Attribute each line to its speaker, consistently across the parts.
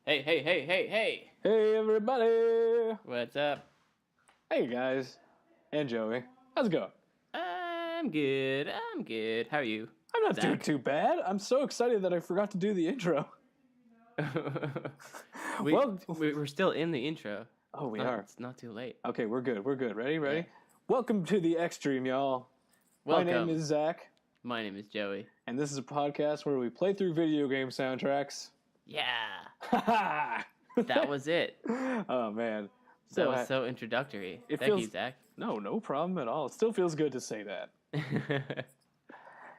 Speaker 1: Hey, hey, hey, hey, hey!
Speaker 2: Hey everybody!
Speaker 1: What's up?
Speaker 2: Hey guys, and Joey. How's it going?
Speaker 1: I'm good. How are you?
Speaker 2: I'm not doing
Speaker 1: Zach?
Speaker 2: too bad. I'm so excited that I forgot to do the intro.
Speaker 1: We're still in the intro.
Speaker 2: Oh, we are.
Speaker 1: It's not too late.
Speaker 2: Okay, we're good. Ready?
Speaker 1: Yeah.
Speaker 2: Welcome to the Xtreme, y'all.
Speaker 1: Welcome.
Speaker 2: My name is Zach,
Speaker 1: My name is Joey.
Speaker 2: and this is a podcast where we play through video game soundtracks.
Speaker 1: Yeah.
Speaker 2: Ha
Speaker 1: That was it.
Speaker 2: Oh man.
Speaker 1: That was so introductory.
Speaker 2: It
Speaker 1: Thank
Speaker 2: feels-
Speaker 1: you, Zach.
Speaker 2: No problem at all. It still feels good to say that.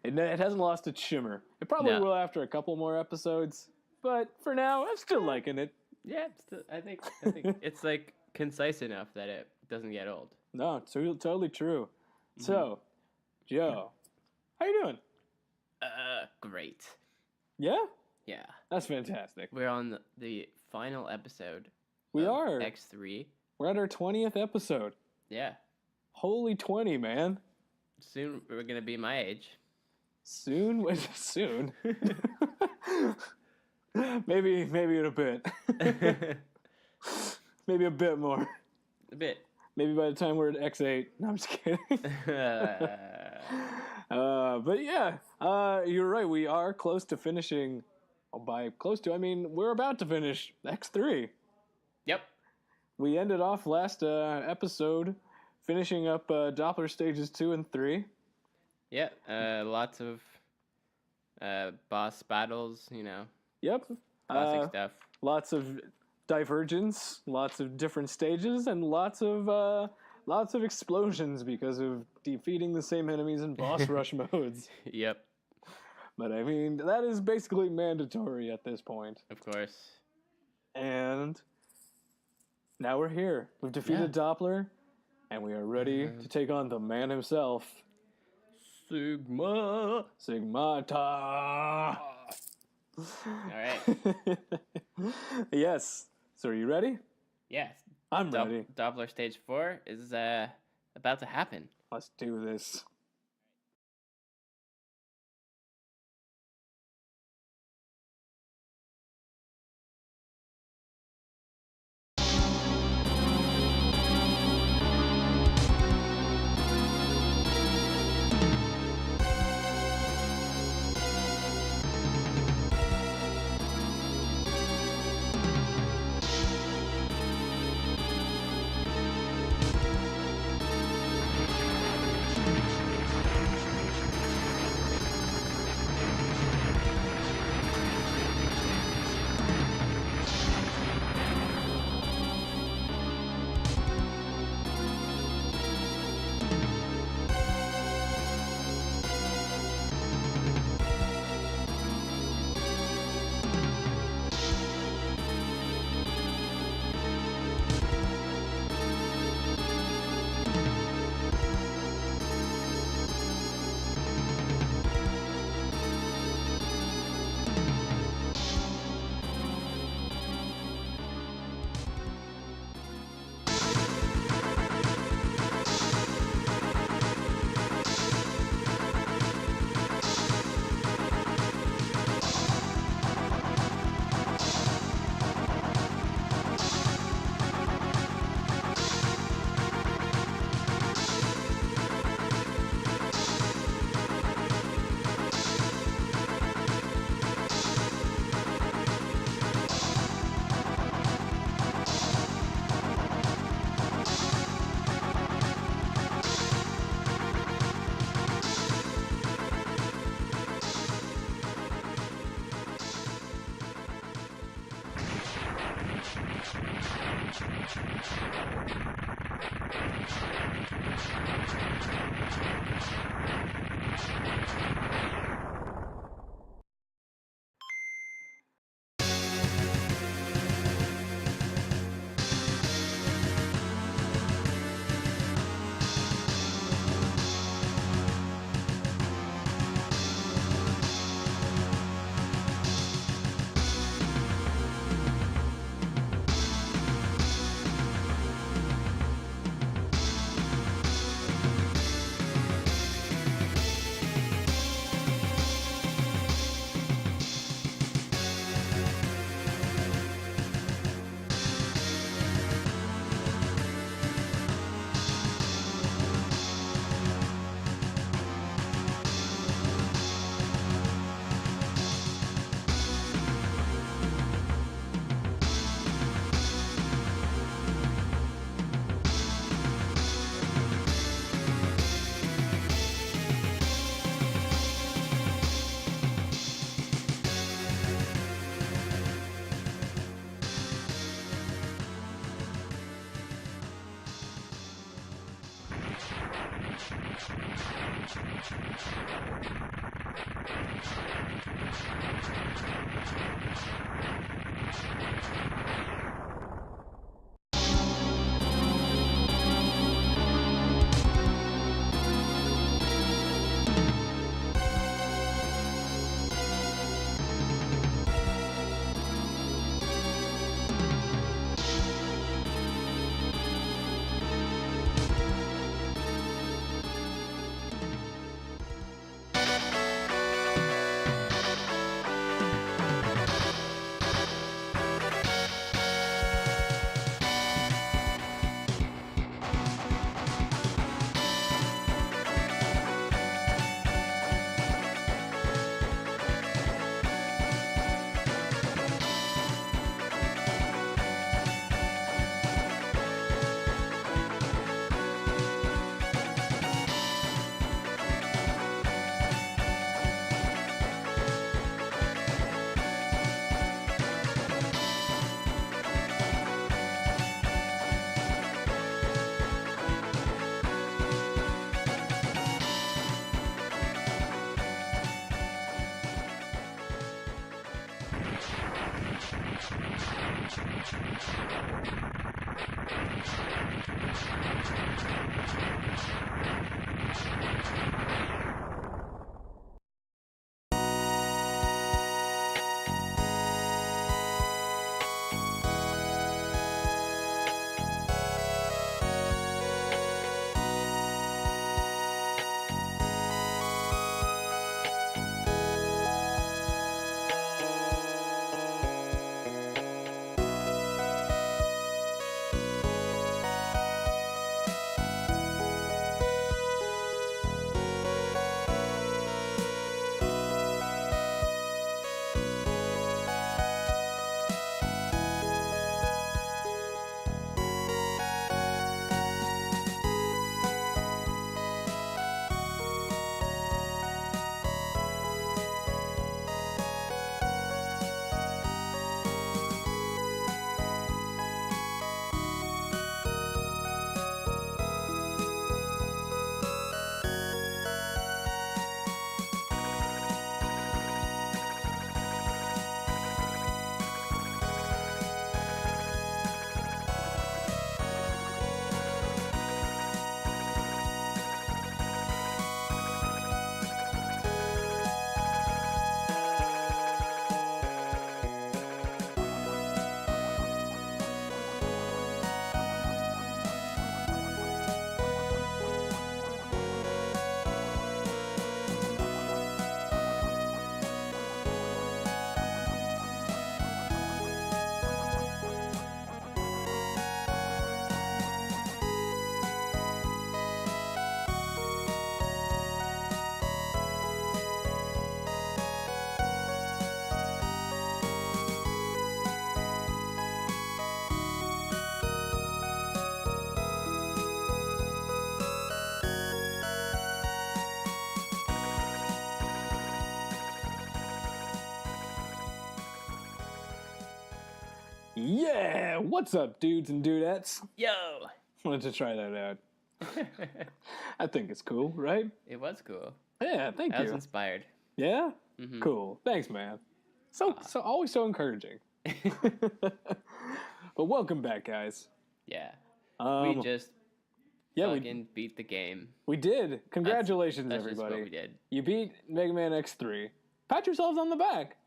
Speaker 2: It hasn't lost its shimmer. It probably
Speaker 1: No.
Speaker 2: will after a couple more episodes, but for now, I'm still liking it.
Speaker 1: Yeah, I think it's like concise enough that it doesn't get old.
Speaker 2: No, it's totally true. So, Joe, how you doing?
Speaker 1: Great.
Speaker 2: Yeah?
Speaker 1: Yeah.
Speaker 2: That's fantastic.
Speaker 1: We're on the final episode.
Speaker 2: We
Speaker 1: of
Speaker 2: are.
Speaker 1: X3.
Speaker 2: We're at our 20th episode.
Speaker 1: Yeah.
Speaker 2: Holy 20, man.
Speaker 1: Soon we're gonna be my age.
Speaker 2: Soon? Soon? maybe in a bit. Maybe a bit more.
Speaker 1: A bit.
Speaker 2: Maybe by the time we're at X8. No, I'm just kidding. But yeah, you're right. We are close to finishing. Oh, by close to, I mean we're about to finish X3.
Speaker 1: Yep.
Speaker 2: We ended off last episode finishing up Doppler stages 2 and 3.
Speaker 1: Yeah. Lots of boss battles.
Speaker 2: Yep.
Speaker 1: Classic stuff.
Speaker 2: Lots of divergence, lots of different stages, and lots of explosions because of defeating the same enemies in boss rush modes.
Speaker 1: Yep.
Speaker 2: But I mean, that is basically mandatory at this point.
Speaker 1: Of course.
Speaker 2: And now we're here. We've defeated Doppler, and we are ready to take on the man himself.
Speaker 1: Sigmata. All right.
Speaker 2: Yes. So are you ready?
Speaker 1: Yeah.
Speaker 2: I'm ready.
Speaker 1: Doppler stage 4 is about to happen.
Speaker 2: Let's do this. Yeah, what's up, dudes and dudettes?
Speaker 1: Yo!
Speaker 2: Wanted to try that out. I think it's cool, right?
Speaker 1: It was cool.
Speaker 2: Yeah, thank
Speaker 1: I was
Speaker 2: you.
Speaker 1: inspired.
Speaker 2: Yeah?
Speaker 1: Mhm.
Speaker 2: Cool. Thanks, man. So always so encouraging. But welcome back, guys.
Speaker 1: Yeah.
Speaker 2: Um,
Speaker 1: We just
Speaker 2: yeah,
Speaker 1: fucking beat the game.
Speaker 2: we did. Congratulations,
Speaker 1: That's just
Speaker 2: everybody.
Speaker 1: what we did.
Speaker 2: You beat Megaman X3. Pat yourselves on the back.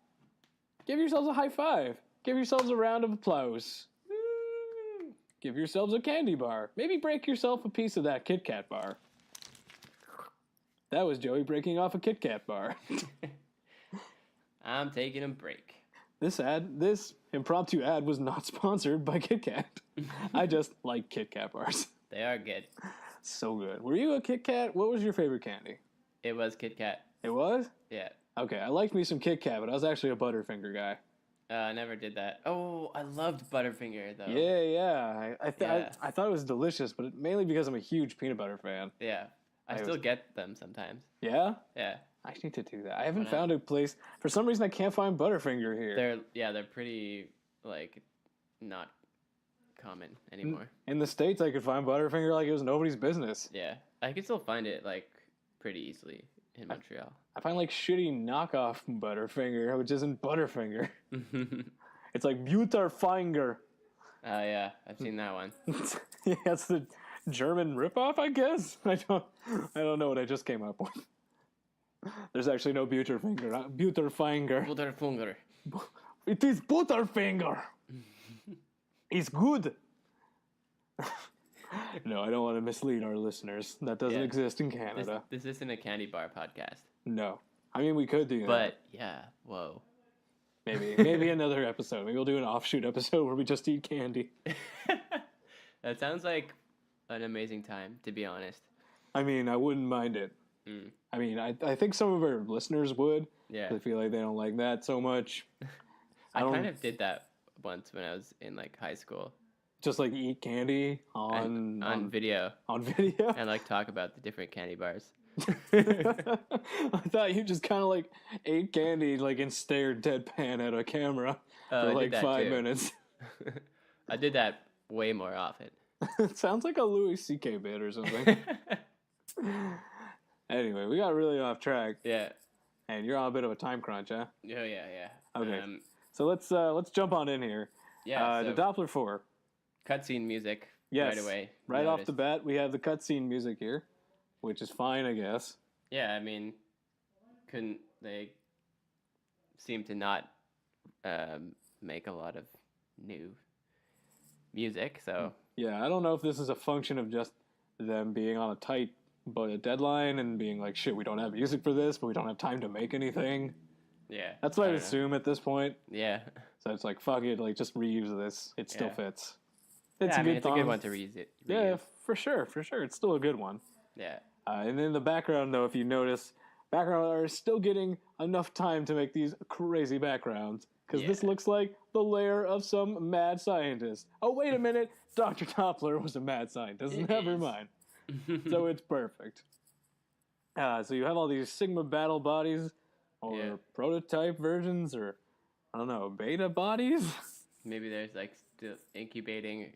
Speaker 2: Give yourselves a high five. Give yourselves a round of applause.
Speaker 1: Woo!
Speaker 2: Give yourselves a candy bar. Maybe break yourself a piece of that Kit Kat bar. That was Joey breaking off a Kit Kat bar.
Speaker 1: I'm taking a break.
Speaker 2: This impromptu ad was not sponsored by Kit Kat. I just like Kit Kat bars.
Speaker 1: They are good.
Speaker 2: So good. Were you a Kit Kat? What was your favorite candy?
Speaker 1: It was Kit Kat.
Speaker 2: It was?
Speaker 1: Yeah.
Speaker 2: Okay, I liked me some Kit Kat, but I was actually a Butterfinger guy.
Speaker 1: I never did that. Oh, I loved Butterfinger, though.
Speaker 2: Yeah.
Speaker 1: Yeah.
Speaker 2: I thought it was delicious, but mainly because I'm a huge peanut butter fan.
Speaker 1: Yeah. I still get them sometimes.
Speaker 2: Yeah?
Speaker 1: Yeah.
Speaker 2: I need to do that. I haven't
Speaker 1: Why not?
Speaker 2: found a place. For some reason, I can't find Butterfinger here.
Speaker 1: They're pretty, like, not common anymore.
Speaker 2: In the States, I could find Butterfinger like it was nobody's business.
Speaker 1: Yeah, I can still find it like pretty easily in Montreal.
Speaker 2: I find like shitty knockoff Butterfinger, which isn't Butterfinger. It's like Butterfinger.
Speaker 1: Oh yeah, I've seen that one.
Speaker 2: Yeah, it's the German ripoff, I guess. I don't know what I just came up with. There's actually no Butterfinger. Butterfinger.
Speaker 1: Butterfinger.
Speaker 2: It is Butterfinger. It's good. No, I don't want to mislead our listeners. That doesn't exist in Canada.
Speaker 1: This isn't a candy bar podcast.
Speaker 2: No. I mean, we could do that.
Speaker 1: But, yeah, whoa.
Speaker 2: Maybe another episode. Maybe we'll do an offshoot episode where we just eat candy.
Speaker 1: That sounds like an amazing time, to be honest.
Speaker 2: I mean, I wouldn't mind it. I mean, I think some of our listeners would.
Speaker 1: Yeah.
Speaker 2: I feel like they don't like that so much.
Speaker 1: I kind of did that once when I was in, like, high school.
Speaker 2: Just, like, eat candy on
Speaker 1: video.
Speaker 2: On video?
Speaker 1: And, like, talk about the different candy bars.
Speaker 2: I thought you just kind of, like, ate candy, like, and stared deadpan at a camera for, like, 5 minutes.
Speaker 1: I did that way more often.
Speaker 2: It sounds like a Louis C.K. bit or something. Anyway, we got really off track.
Speaker 1: Yeah.
Speaker 2: And you're on a bit of a time crunch, huh?
Speaker 1: Oh, yeah.
Speaker 2: Okay. So let's jump on in here.
Speaker 1: Yeah.
Speaker 2: The Doppler 4.
Speaker 1: Cutscene music.
Speaker 2: Yes.
Speaker 1: Right away.
Speaker 2: Right off the bat, we have the cutscene music here, which is fine, I guess.
Speaker 1: Yeah, I mean, they seem to not make a lot of new music, so...
Speaker 2: Yeah, I don't know if this is a function of just them being on a tight deadline and being like, shit, we don't have music for this, but we don't have time to make anything.
Speaker 1: Yeah.
Speaker 2: That's what I would assume at this point.
Speaker 1: Yeah.
Speaker 2: So it's like, fuck it, like, just reuse this. It still fits. It's
Speaker 1: a good one to reuse it.
Speaker 2: Yeah, for sure. It's still a good one.
Speaker 1: Yeah.
Speaker 2: And in the background, though, if you notice, background artists still getting enough time to make these crazy backgrounds. Because this looks like the lair of some mad scientist. Oh, wait a minute. Dr. Doppler was a mad scientist. Never mind. So it's perfect. So you have all these Sigma battle bodies, or prototype versions, or, I don't know, beta bodies?
Speaker 1: Maybe there's, like, still incubating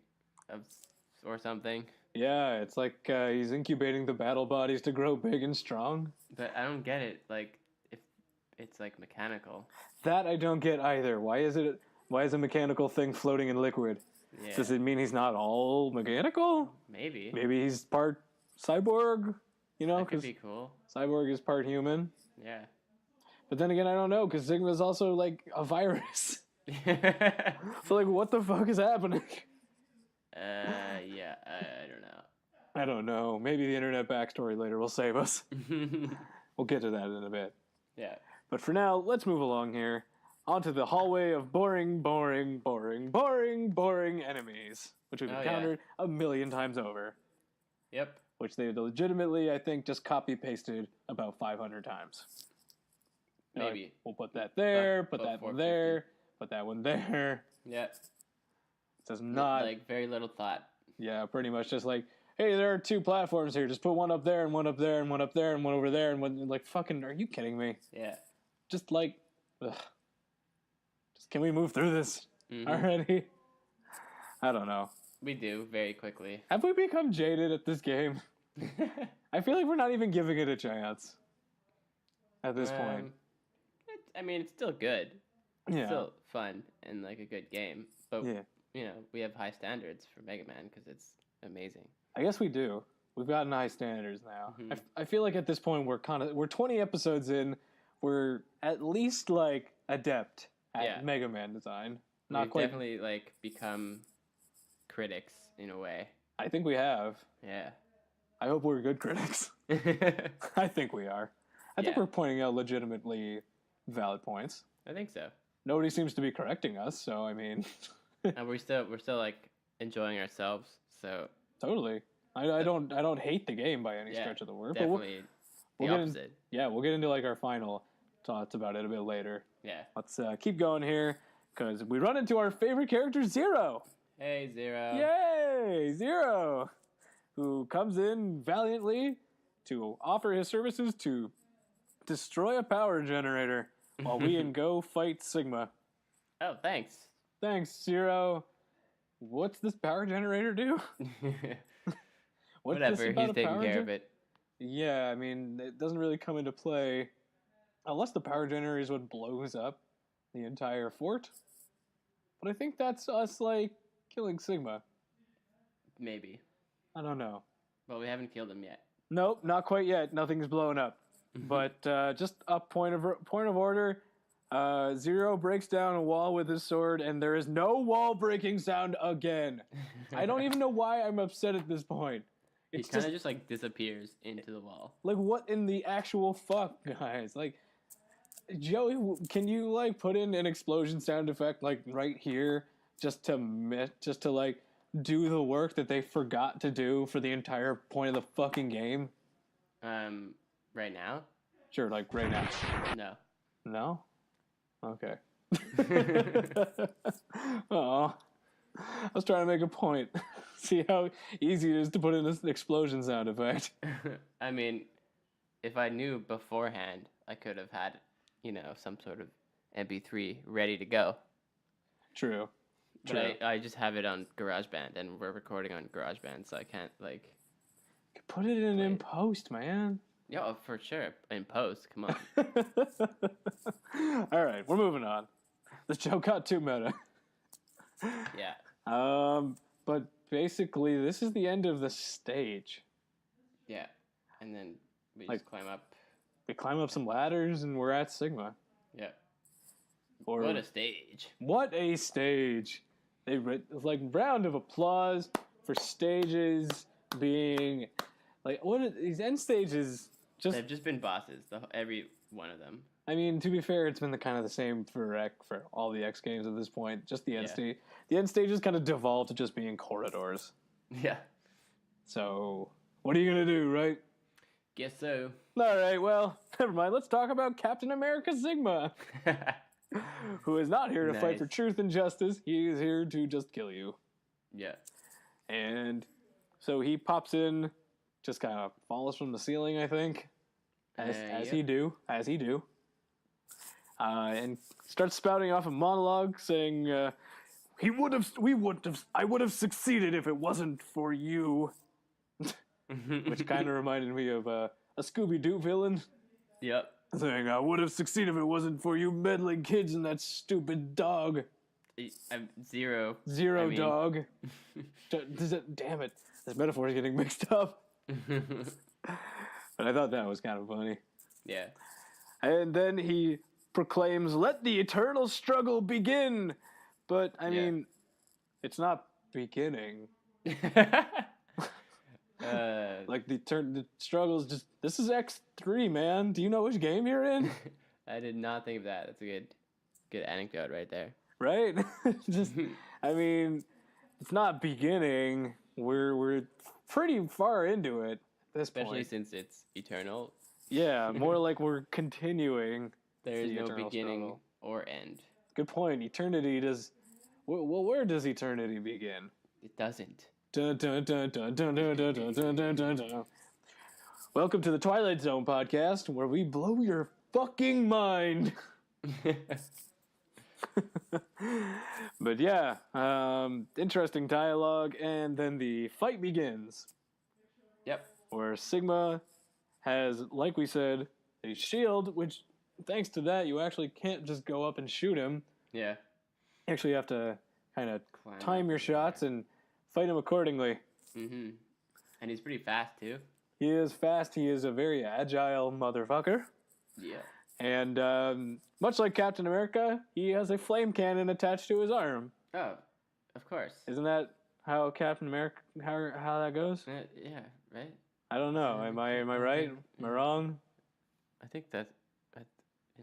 Speaker 1: or something.
Speaker 2: Yeah, it's like he's incubating the battle bodies to grow big and strong.
Speaker 1: But I don't get it. Like, if it's, like, mechanical.
Speaker 2: That I don't get either. Why is a mechanical thing floating in liquid?
Speaker 1: Yeah.
Speaker 2: Does it mean he's not all mechanical?
Speaker 1: Maybe.
Speaker 2: Maybe he's part cyborg, you know?
Speaker 1: That could be cool.
Speaker 2: Cyborg is part human.
Speaker 1: Yeah.
Speaker 2: But then again, I don't know, because Sigma's also, like, a virus. So, like, what the fuck is happening?
Speaker 1: Yeah, I don't know.
Speaker 2: I don't know. Maybe the internet backstory later will save us. We'll get to that in a bit.
Speaker 1: Yeah.
Speaker 2: But for now, let's move along here. Onto the hallway of boring enemies, which we've encountered a million times over.
Speaker 1: Yep.
Speaker 2: Which they legitimately, I think, just copy-pasted about 500 times.
Speaker 1: Maybe.
Speaker 2: Like, we'll put that there, put that one there, put that one there.
Speaker 1: Yeah.
Speaker 2: It does not...
Speaker 1: Like, very little thought.
Speaker 2: Yeah, pretty much just like, hey, there are 2 platforms here. Just put one up there and one up there and one up there and one over there and one... Like, fucking, are you kidding me?
Speaker 1: Yeah.
Speaker 2: Just like... Ugh. Just, can we move through this already? I don't know.
Speaker 1: We do, very quickly.
Speaker 2: Have we become jaded at this game? I feel like we're not even giving it a chance at this point.
Speaker 1: I mean, it's still good. It's
Speaker 2: Yeah.
Speaker 1: still fun and, like, a good game. But, you know, we have high standards for Mega Man because it's amazing.
Speaker 2: I guess we do. We've gotten high standards now. I feel like at this point we're 20 episodes in. We're at least, like, adept at Mega Man design.
Speaker 1: We've definitely, like, become critics in a way.
Speaker 2: I think we have.
Speaker 1: Yeah.
Speaker 2: I hope we're good critics. I think we are. I think we're pointing out legitimately valid points.
Speaker 1: I think so.
Speaker 2: Nobody seems to be correcting us, so I mean...
Speaker 1: And we're still like enjoying ourselves, so...
Speaker 2: Totally. I don't hate the game by any stretch of the word.
Speaker 1: Definitely
Speaker 2: but
Speaker 1: the opposite.
Speaker 2: We'll get into, like, our final thoughts about it a bit later.
Speaker 1: Yeah.
Speaker 2: Let's keep going here, because we run into our favorite character, Zero.
Speaker 1: Hey, Zero.
Speaker 2: Yay! Zero! Who comes in valiantly to offer his services to destroy a power generator while we go fight Sigma.
Speaker 1: Oh, thanks.
Speaker 2: Thanks, Zero. what's this power generator do?
Speaker 1: Whatever, he's taking care of it.
Speaker 2: Yeah, I mean, it doesn't really come into play unless the power generator is what blows up the entire fort. But I think that's us, like, killing Sigma.
Speaker 1: Maybe.
Speaker 2: I don't know.
Speaker 1: But we haven't killed him yet.
Speaker 2: Nope, not quite yet. Nothing's blown up. But just a point of order. Zero breaks down a wall with his sword, and there is no wall breaking sound again. I don't even know why I'm upset at this point.
Speaker 1: He kind of just like disappears into the wall.
Speaker 2: Like, what in the actual fuck, guys? Like, Joey, can you like put in an explosion sound effect like right here, just to like do the work that they forgot to do for the entire point of the fucking game?
Speaker 1: Right now?
Speaker 2: Sure, like right now.
Speaker 1: No.
Speaker 2: No? Okay. Oh, I was trying to make a point. See how easy it is to put in this explosion sound effect.
Speaker 1: I mean, if I knew beforehand, I could have had, some sort of MP3 ready to go.
Speaker 2: True.
Speaker 1: But I just have it on GarageBand, and we're recording on GarageBand, so I can't, like...
Speaker 2: Put it in post, man.
Speaker 1: Yeah, for sure. In post, come on.
Speaker 2: All right, we're moving on. This joke got too meta.
Speaker 1: Yeah.
Speaker 2: But basically, this is the end of the stage.
Speaker 1: Yeah, and then we just climb up.
Speaker 2: We climb up some ladders, and we're at Sigma.
Speaker 1: Yeah. What a stage.
Speaker 2: What a stage. Like, round of applause for stages being... Like, these end stages just...
Speaker 1: They've just been bosses, every one of them.
Speaker 2: I mean, to be fair, it's been the same for all the X games at this point. Just the end stage. The end stages kind of devolved to just being corridors.
Speaker 1: Yeah.
Speaker 2: So, what are you going to do, right?
Speaker 1: Guess so.
Speaker 2: All right, well, never mind. Let's talk about Captain America Sigma. Who is not here to fight for truth and justice. He is here to just kill you.
Speaker 1: Yeah.
Speaker 2: And so he pops in, just kind of falls from the ceiling, I think. As he do. And starts spouting off a monologue saying, I would have succeeded if it wasn't for you. Which kind of reminded me of a Scooby-Doo villain.
Speaker 1: Yep.
Speaker 2: Saying, I would have succeeded if it wasn't for you meddling kids and that stupid dog.
Speaker 1: Zero.
Speaker 2: Dog. Damn it. This metaphor is getting mixed up. But I thought that was kind of funny.
Speaker 1: Yeah.
Speaker 2: And then he proclaims, let the eternal struggle begin. But, I mean, it's not beginning. Like, the struggle's just... This is X3, man. Do you know which game you're in?
Speaker 1: I did not think of that. That's a good anecdote right there.
Speaker 2: Right? Just, I mean, it's not beginning. We're pretty far into it at this point.
Speaker 1: Especially since it's eternal.
Speaker 2: Yeah, more like we're continuing.
Speaker 1: There is no beginning or end.
Speaker 2: Good point. Eternity does... Well, where does eternity begin?
Speaker 1: It doesn't.
Speaker 2: Dun, dun, dun, dun, dun, dun, dun, dun, dun, dun, dun, dun. Welcome to the Twilight Zone podcast, where we blow your fucking mind. But yeah, interesting dialogue, and then the fight begins.
Speaker 1: Yep.
Speaker 2: Where Sigma has, like we said, a shield, which, thanks to that, you actually can't just go up and shoot him.
Speaker 1: Yeah.
Speaker 2: You actually have to kind of time your shots and fight him accordingly.
Speaker 1: Mm-hmm. And he's pretty fast, too.
Speaker 2: He is fast. He is a very agile motherfucker.
Speaker 1: Yeah.
Speaker 2: And much like Captain America, he has a flame cannon attached to his arm.
Speaker 1: Oh, of course.
Speaker 2: Isn't that how Captain America, how that goes?
Speaker 1: Yeah, right?
Speaker 2: I don't know. Am I right? Am I wrong?
Speaker 1: I think and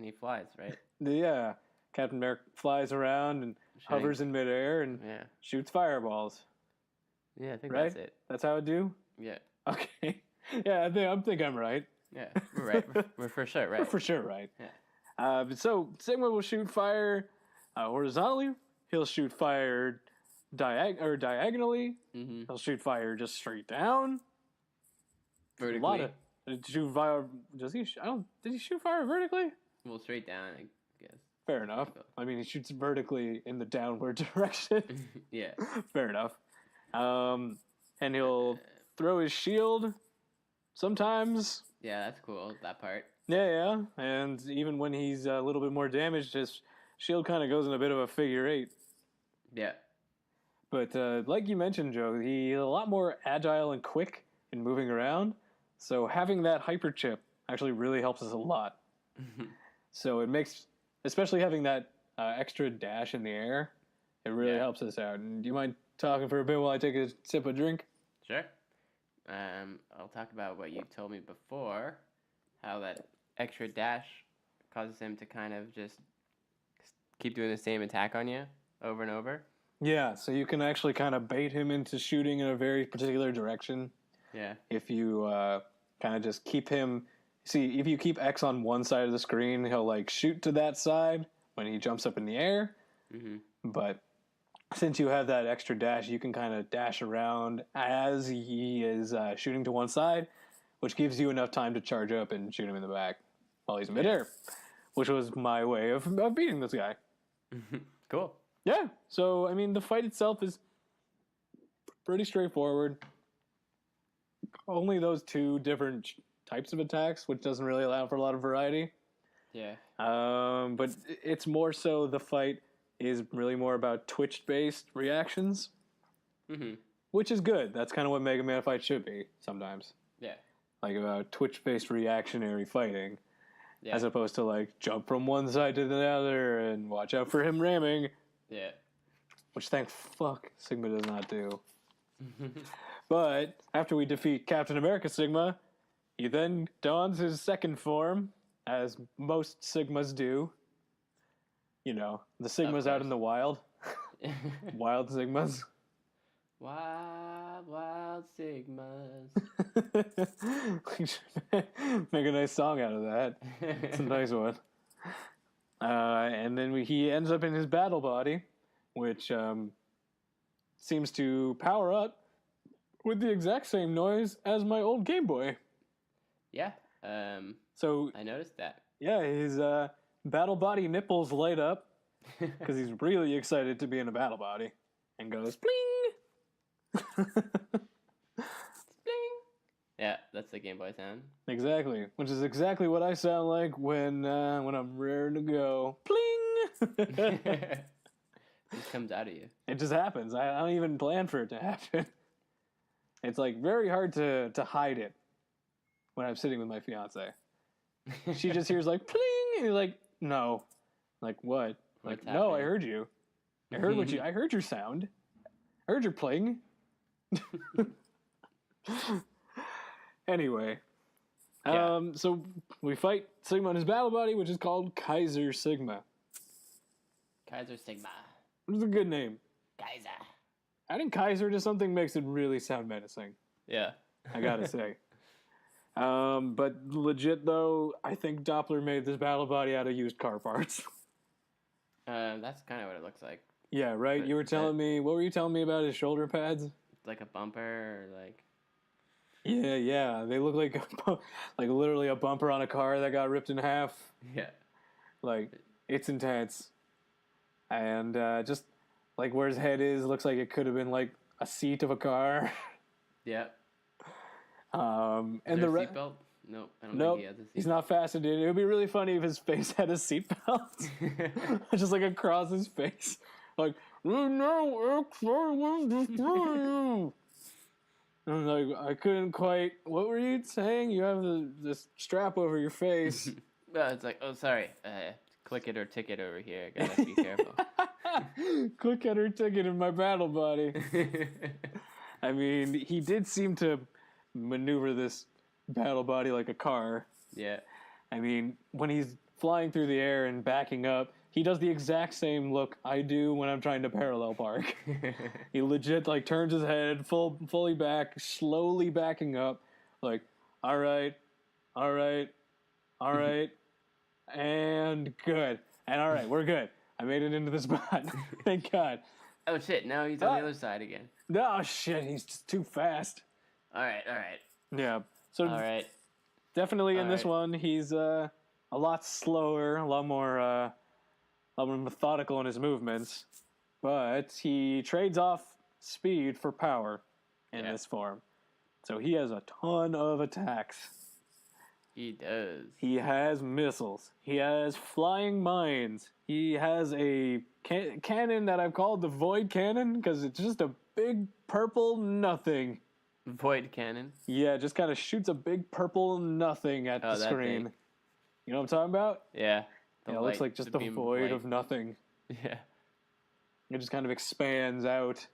Speaker 1: he flies, right?
Speaker 2: Yeah. Captain America flies around and hovers in midair and shoots fireballs.
Speaker 1: Yeah, I think
Speaker 2: right?
Speaker 1: that's it.
Speaker 2: That's how it do?
Speaker 1: Yeah.
Speaker 2: Okay. Yeah, I think I'm right.
Speaker 1: Yeah, we're right. We're for sure right.
Speaker 2: We're for sure right.
Speaker 1: Yeah.
Speaker 2: So Sigma will shoot fire horizontally. He'll shoot fire diagonally.
Speaker 1: Mm-hmm.
Speaker 2: He'll shoot fire just straight down.
Speaker 1: Vertically.
Speaker 2: Shoot fire. Does he? Did he shoot fire vertically?
Speaker 1: Well, straight down, I guess.
Speaker 2: Fair enough. I mean, he shoots vertically in the downward direction.
Speaker 1: Yeah.
Speaker 2: Fair enough. And he'll throw his shield sometimes.
Speaker 1: Yeah, that's cool, that part.
Speaker 2: Yeah. And even when he's a little bit more damaged, his shield kind of goes in a bit of a figure eight.
Speaker 1: Yeah.
Speaker 2: But like you mentioned, Joe, he's a lot more agile and quick in moving around. So having that hyper chip actually really helps us a lot. So it makes, especially having that extra dash in the air, it really helps us out. And do you mind talking for a bit while I take a sip of drink?
Speaker 1: Sure. I'll talk about what you told me before, how that extra dash causes him to kind of just keep doing the same attack on you over and over.
Speaker 2: Yeah, so you can actually kind of bait him into shooting in a very particular direction.
Speaker 1: Yeah.
Speaker 2: If you kind of just keep him... See, if you keep X on one side of the screen, he'll like shoot to that side when he jumps up in the air.
Speaker 1: Mm-hmm.
Speaker 2: But since you have that extra dash, you can kind of dash around as he is shooting to one side, which gives you enough time to charge up and shoot him in the back while he's in midair, which was my way of beating this guy.
Speaker 1: Cool.
Speaker 2: Yeah, so, I mean, the fight itself is pretty straightforward. Only those two different types of attacks, which doesn't really allow for a lot of variety.
Speaker 1: Yeah.
Speaker 2: But it's more so the fight is really more about Twitch-based reactions, which is good. That's kind of what Mega Man fight should be sometimes.
Speaker 1: Yeah.
Speaker 2: Like about Twitch-based reactionary fighting, as opposed to like jump from one side to the other and watch out for him ramming.
Speaker 1: Yeah.
Speaker 2: Which thank fuck Sigma does not do. But after we defeat Captain America Sigma, he then dons his second form, as most Sigmas do. You know, the Sigmas out in the wild. Wild Sigmas.
Speaker 1: Wild Sigmas.
Speaker 2: Make a nice song out of that. It's a nice one. And then he ends up in his battle body, which seems to power up with the exact same noise as my old Game Boy.
Speaker 1: Yeah.
Speaker 2: So
Speaker 1: I noticed that.
Speaker 2: Yeah, his battle body nipples light up because he's really excited to be in a battle body, and goes bling.
Speaker 1: Bling. Yeah, that's the Game Boy sound.
Speaker 2: Exactly, which is exactly what I sound like when I'm raring to go. Bling.
Speaker 1: It comes out of you.
Speaker 2: It just happens. I don't even plan for it to happen. It's like very hard to hide it when I'm sitting with my fiance. She just hears like pling, and you're like, no, like what? Like no, I heard you. I heard what you. I heard your sound. I heard your pling. Anyway, so we fight Sigma in his battle body, which is called Kaiser Sigma.
Speaker 1: Kaiser Sigma.
Speaker 2: Which is a good name.
Speaker 1: Kaiser.
Speaker 2: Adding Kaiser to something makes it really sound menacing.
Speaker 1: Yeah.
Speaker 2: I gotta say. But legit though, I think Doppler made this battle body out of used car parts.
Speaker 1: That's kind of what it looks like.
Speaker 2: Yeah, right?
Speaker 1: But
Speaker 2: you were telling me, what were you telling me about his shoulder pads?
Speaker 1: Like a bumper or like...
Speaker 2: Yeah. They look like like literally a bumper on a car that got ripped in half.
Speaker 1: Yeah.
Speaker 2: Like, it's intense. And just like where his head is, looks like it could have been like a seat of a car.
Speaker 1: Yeah.
Speaker 2: And
Speaker 1: the seatbelt? Nope, I don't think he has a seatbelt.
Speaker 2: He's not fastened in. It would be really funny if his face had a seatbelt. Just like across his face. Like, no, X4 will destroy you. And like, I couldn't quite... What were you saying? You have this strap over your face.
Speaker 1: It's like, oh, sorry. Click it or ticket over here. I gotta be careful.
Speaker 2: Click it or ticket in my battle body. I mean, he did seem to maneuver this battle body like a car.
Speaker 1: Yeah.
Speaker 2: I mean, when he's flying through the air and backing up, he does the exact same look I do when I'm trying to parallel park. He legit like turns his head fully back, slowly backing up, like, all right, and good. And all right, we're good. I made it into the spot. Thank God.
Speaker 1: Oh shit, now he's on the other side again.
Speaker 2: No shit, he's just too fast.
Speaker 1: Alright.
Speaker 2: Yeah. So
Speaker 1: Alright.
Speaker 2: Definitely in this one, he's a lot slower, a lot more a little methodical in his movements, but he trades off speed for power in this form. So he has a ton of attacks.
Speaker 1: He does.
Speaker 2: He has missiles. He has flying mines. He has a cannon that I've called the Void Cannon because it's just a big purple nothing.
Speaker 1: Void cannon?
Speaker 2: Yeah, it just kind of shoots a big purple nothing at the screen.
Speaker 1: Thing.
Speaker 2: You know what I'm talking about?
Speaker 1: Yeah.
Speaker 2: Yeah, it looks like just the void of nothing.
Speaker 1: Yeah.
Speaker 2: It just kind of expands out.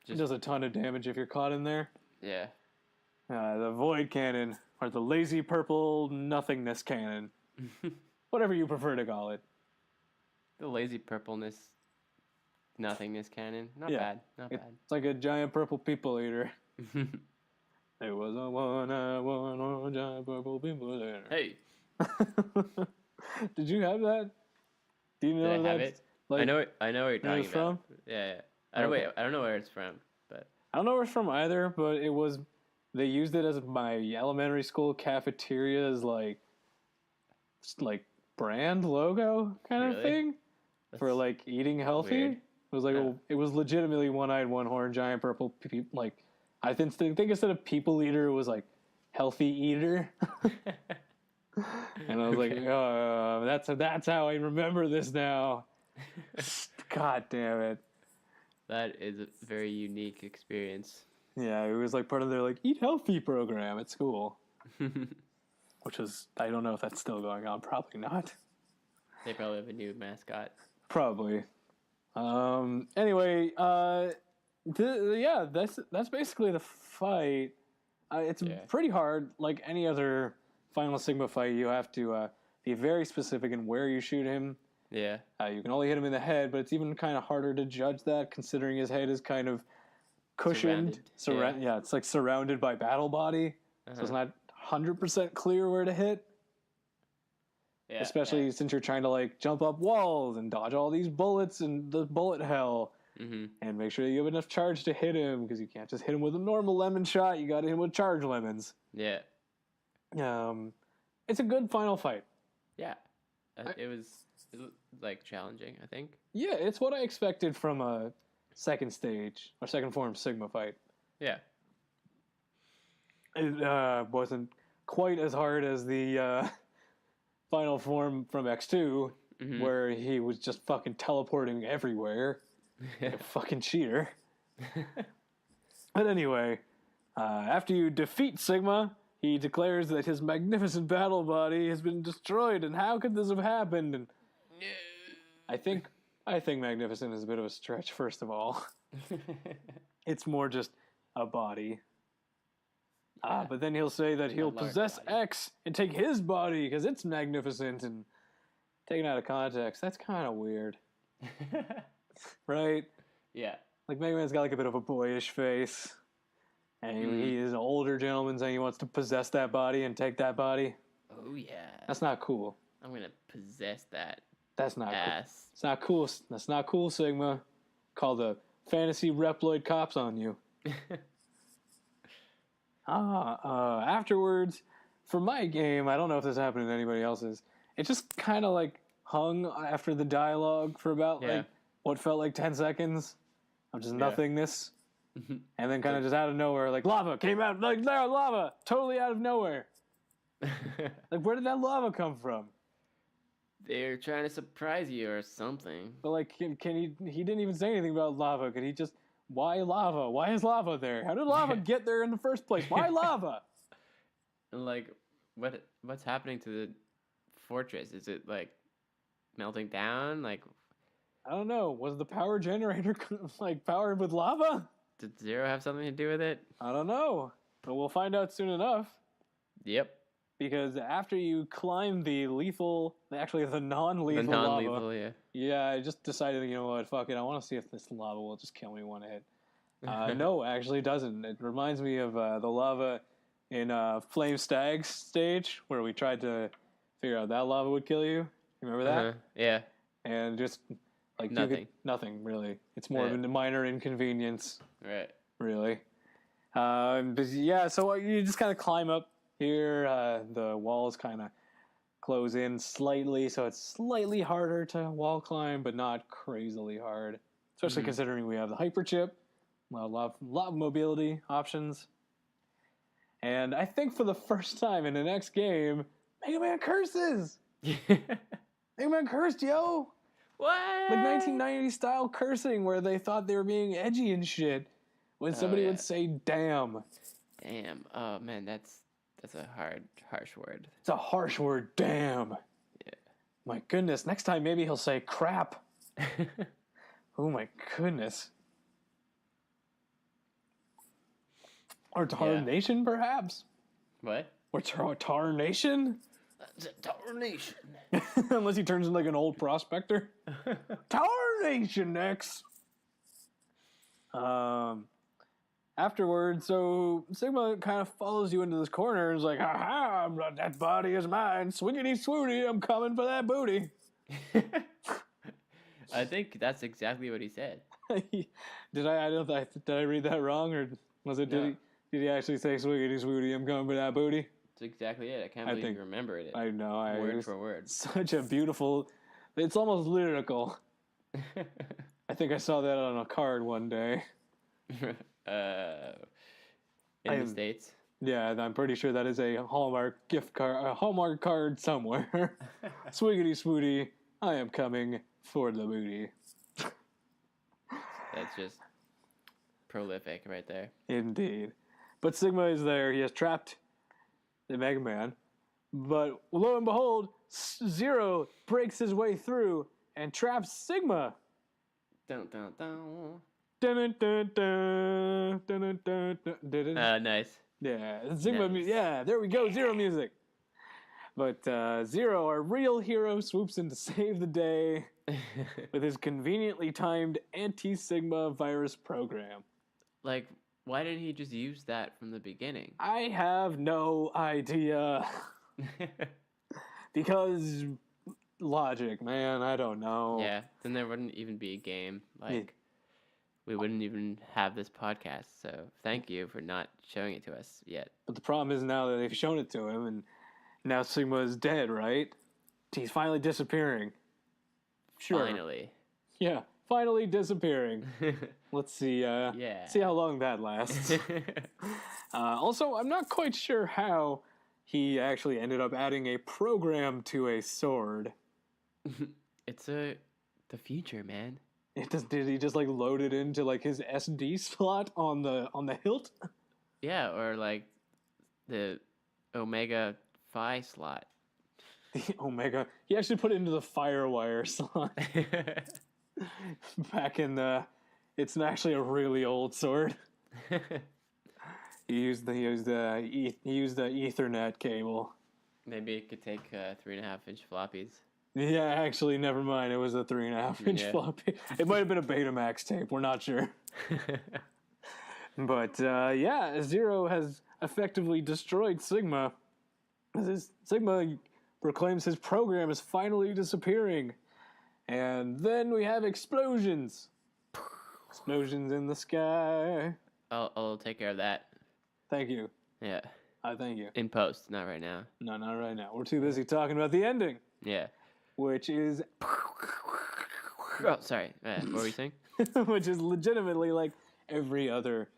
Speaker 2: It does a ton of damage if you're caught in there.
Speaker 1: Yeah.
Speaker 2: The Void Cannon, or the Lazy Purple Nothingness Cannon. Whatever you prefer to call it.
Speaker 1: The lazy purpleness nothingness cannon. Not bad. Not bad.
Speaker 2: It's like a giant purple people eater. There was a one giant purple people eater.
Speaker 1: Hey.
Speaker 2: Did you have that? Do you know
Speaker 1: Did I have it?
Speaker 2: Like,
Speaker 1: I know what you're talking about.
Speaker 2: From?
Speaker 1: Yeah. I don't know where it's from, but
Speaker 2: I don't know where it's from either, but it was. They used it as my elementary school cafeteria's like brand logo kind of thing. For like eating healthy.
Speaker 1: Weird.
Speaker 2: It was like it was legitimately one-eyed, one-horned, giant purple like I think instead of people eater it was like healthy eater. And I was like, oh, that's how I remember this now. God damn it.
Speaker 1: That is a very unique experience.
Speaker 2: Yeah, it was like part of their like eat healthy program at school. Which is I don't know if that's still going on, probably not.
Speaker 1: They probably have a new mascot.
Speaker 2: Probably. Anyway, that's basically the fight. It's pretty hard. Like any other Final Sigma fight, you have to be very specific in where you shoot him.
Speaker 1: Yeah.
Speaker 2: You can only hit him in the head, but it's even kind of harder to judge that, considering his head is kind of cushioned. It's like surrounded by battle body, so it's not 100% clear where to hit. Yeah, especially since you're trying to like jump up walls and dodge all these bullets and the bullet hell, and make sure that you have enough charge to hit him because you can't just hit him with a normal lemon shot. You got to hit him with charge lemons.
Speaker 1: Yeah.
Speaker 2: It's a good final fight.
Speaker 1: Yeah, it was like challenging. I think.
Speaker 2: Yeah, it's what I expected from a second stage or second form Sigma fight.
Speaker 1: Yeah.
Speaker 2: It wasn't quite as hard as the. Final form from X2, where he was just fucking teleporting everywhere. Like a fucking cheater. But anyway, after you defeat Sigma, he declares that his magnificent battle body has been destroyed, and how could this have happened? And I think magnificent is a bit of a stretch, first of all. It's more just a body. But then he'll say that he'll possess X and take his body because it's magnificent, and taken out of context, that's kind of weird. Right?
Speaker 1: Yeah.
Speaker 2: Like Megaman's got like a bit of a boyish face, and he is an older gentleman saying he wants to possess that body and take that body.
Speaker 1: Oh yeah.
Speaker 2: That's not cool.
Speaker 1: I'm gonna possess that.
Speaker 2: That's not
Speaker 1: ass.
Speaker 2: Cool. It's not cool. That's not cool, Sigma. Call the fantasy Reploid cops on you. Afterwards, for my game, I don't know if this happened to anybody else's, it just kind of like hung after the dialogue for about like what felt like 10 seconds of just nothingness. And then kind of just out of nowhere, like lava came out, like lava, totally out of nowhere. Like, where did that lava come from?
Speaker 1: They're trying to surprise you or something.
Speaker 2: But like, can he didn't even say anything about lava. Could he just, why lava? Why is lava there? How did lava get there in the first place? Why lava?
Speaker 1: And like, what's happening to the fortress? Is it like melting down? Like,
Speaker 2: I don't know. Was the power generator like powered with lava?
Speaker 1: Did Zero have something to do with it?
Speaker 2: I don't know, but we'll find out soon enough.
Speaker 1: Yep.
Speaker 2: Because after you climb the non-lethal lava, yeah, I just decided, you know what, fuck it, I want to see if this lava will just kill me one hit. No, actually it doesn't. It reminds me of the lava in Flame Stag's stage, where we tried to figure out that lava would kill you. You remember that?
Speaker 1: Yeah.
Speaker 2: And just like nothing really. It's more of a minor inconvenience.
Speaker 1: Right.
Speaker 2: Really. But yeah, so you just kind of climb up here. The walls kind of close in slightly, so it's slightly harder to wall climb, but not crazily hard. Especially considering we have the hyper chip, a lot of mobility options. And I think for the first time in the next game, Mega Man curses! Mega Man cursed, yo!
Speaker 1: What?
Speaker 2: Like 1990s style cursing where they thought they were being edgy and shit. When somebody would say damn.
Speaker 1: Damn. Oh man, that's a harsh word.
Speaker 2: It's a harsh word, damn.
Speaker 1: Yeah.
Speaker 2: My goodness. Next time maybe he'll say crap. Oh my goodness. Or tarnation, perhaps?
Speaker 1: What?
Speaker 2: Or tarnation?
Speaker 1: Tarnation.
Speaker 2: Unless he turns into like an old prospector. Tarnation X. Afterwards, so Sigma kind of follows you into this corner and is like, "Ha ha! That body is mine. Swingity swooty! I'm coming for that booty."
Speaker 1: I think that's exactly what he said.
Speaker 2: Did I read that wrong, or was it?
Speaker 1: No.
Speaker 2: Did he actually say "Swingity swooty"? I'm coming for that booty.
Speaker 1: That's exactly it. I can't believe you remembered it.
Speaker 2: I know.
Speaker 1: Word for word.
Speaker 2: Such a beautiful. It's almost lyrical. I think I saw that on a card one day.
Speaker 1: In the States?
Speaker 2: Yeah, I'm pretty sure that is a Hallmark gift card, a Hallmark card somewhere. Swiggity swooty, I am coming for the booty.
Speaker 1: That's just prolific right there.
Speaker 2: Indeed. But Sigma is there. He has trapped the Mega Man. But lo and behold, Zero breaks his way through and traps Sigma.
Speaker 1: Dun, dun, dun.
Speaker 2: Dun, dun, dun, dun, dun, dun, dun.
Speaker 1: Nice.
Speaker 2: Yeah, Sigma.
Speaker 1: Nice.
Speaker 2: Yeah, there we go. Zero music. But Zero, our real hero, swoops in to save the day with his conveniently timed anti-Sigma virus program.
Speaker 1: Like, why didn't he just use that from the beginning?
Speaker 2: I have no idea. Because logic, man, I don't know.
Speaker 1: Yeah, then there wouldn't even be a game. Like, we wouldn't even have this podcast. So thank you for not showing it to us yet.
Speaker 2: But the problem is now that they've shown it to him, and now Sigma is dead, right? He's finally disappearing. Sure.
Speaker 1: Finally.
Speaker 2: Yeah, finally disappearing. Let's see. See how long that lasts. Also, I'm not quite sure how he actually ended up adding a program to a sword.
Speaker 1: It's the future, man.
Speaker 2: Did he just like load it into like his SD slot on the hilt?
Speaker 1: Yeah, or like the Omega Phi slot.
Speaker 2: The Omega. He actually put it into the Firewire slot. Back in the. It's actually a really old sword. He used the Ethernet cable.
Speaker 1: Maybe it could take 3.5-inch floppies.
Speaker 2: Yeah, actually, never mind. It was a 3.5-inch floppy. It might have been a Betamax tape. We're not sure. But yeah, Zero has effectively destroyed Sigma. Sigma proclaims his program is finally disappearing, and then we have explosions. Explosions in the sky.
Speaker 1: I'll take care of that.
Speaker 2: Thank you.
Speaker 1: Yeah.
Speaker 2: Thank you.
Speaker 1: In post, not right now.
Speaker 2: No, not right now. We're too busy talking about the ending.
Speaker 1: Yeah.
Speaker 2: Which is...
Speaker 1: Oh, sorry. What were you saying?
Speaker 2: Which is legitimately like every other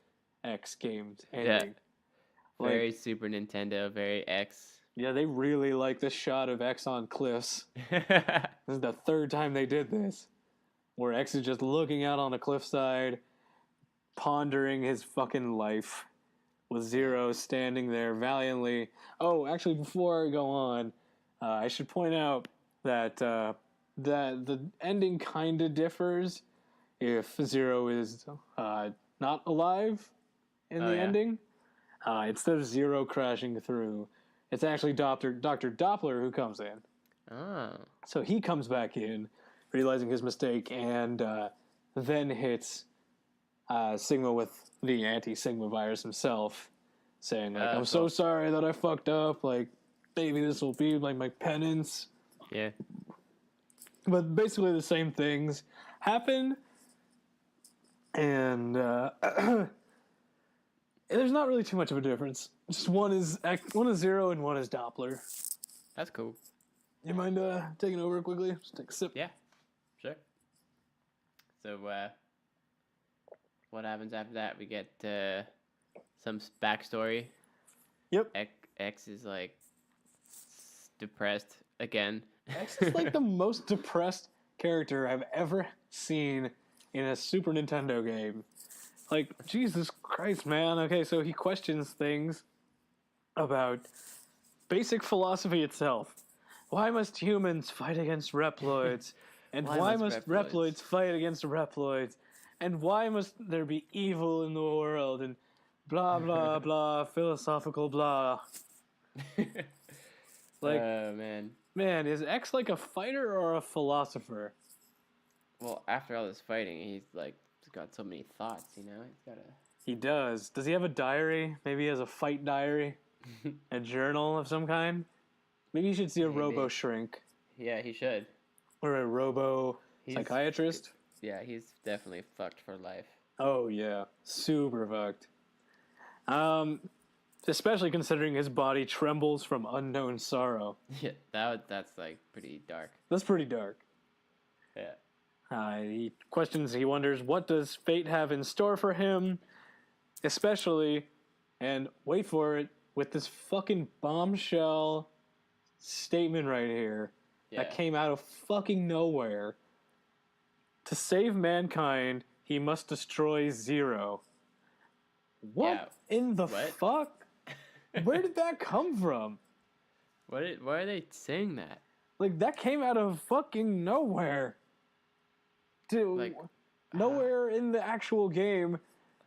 Speaker 2: X game's ending.
Speaker 1: Yeah. Very Super Nintendo, very X.
Speaker 2: Yeah, they really like the shot of X on cliffs. This is the third time they did this. Where X is just looking out on a cliffside, pondering his fucking life, with Zero standing there valiantly. Oh, actually, before I go on, I should point out that that the ending kind of differs if Zero is not alive in the ending. Instead of Zero crashing through, it's actually Dr. Doppler who comes in.
Speaker 1: Oh.
Speaker 2: So he comes back in, realizing his mistake, and then hits Sigma with the anti-Sigma virus himself, saying, like, I'm so sorry that I fucked up, like, maybe this will be, like, my penance.
Speaker 1: Yeah.
Speaker 2: But basically the same things happen, and there's not really too much of a difference. Just one is Zero and one is Doppler.
Speaker 1: That's cool.
Speaker 2: You mind taking over quickly? Just take a sip.
Speaker 1: Yeah, sure. So, what happens after that? We get some backstory.
Speaker 2: Yep.
Speaker 1: X is like depressed again.
Speaker 2: X is like the most depressed character I've ever seen in a Super Nintendo game. Like, Jesus Christ, man. Okay, so he questions things about basic philosophy itself. Why must humans fight against Reploids? And why must Reploids fight against Reploids? And why must there be evil in the world? And blah, blah, blah, philosophical blah. Like,
Speaker 1: oh, man.
Speaker 2: Man, is X like a fighter or a philosopher?
Speaker 1: Well, after all this fighting, he's got so many thoughts, you know? He's got a...
Speaker 2: He does. Does he have a diary? Maybe he has a fight diary? A journal of some kind? Maybe you should see a robo-shrink.
Speaker 1: Yeah, he should.
Speaker 2: Or a robo-psychiatrist.
Speaker 1: Yeah, he's definitely fucked for life.
Speaker 2: Oh, yeah. Super fucked. Especially considering his body trembles from unknown sorrow.
Speaker 1: Yeah, that's like pretty dark.
Speaker 2: That's pretty dark.
Speaker 1: Yeah.
Speaker 2: He wonders, what does fate have in store for him? Especially, and wait for it, with this fucking bombshell statement right here that came out of fucking nowhere. To save mankind, he must destroy Zero. What in the fuck? Where did that come from?
Speaker 1: Why are they saying that?
Speaker 2: Like, that came out of fucking nowhere. Dude, nowhere in the actual game,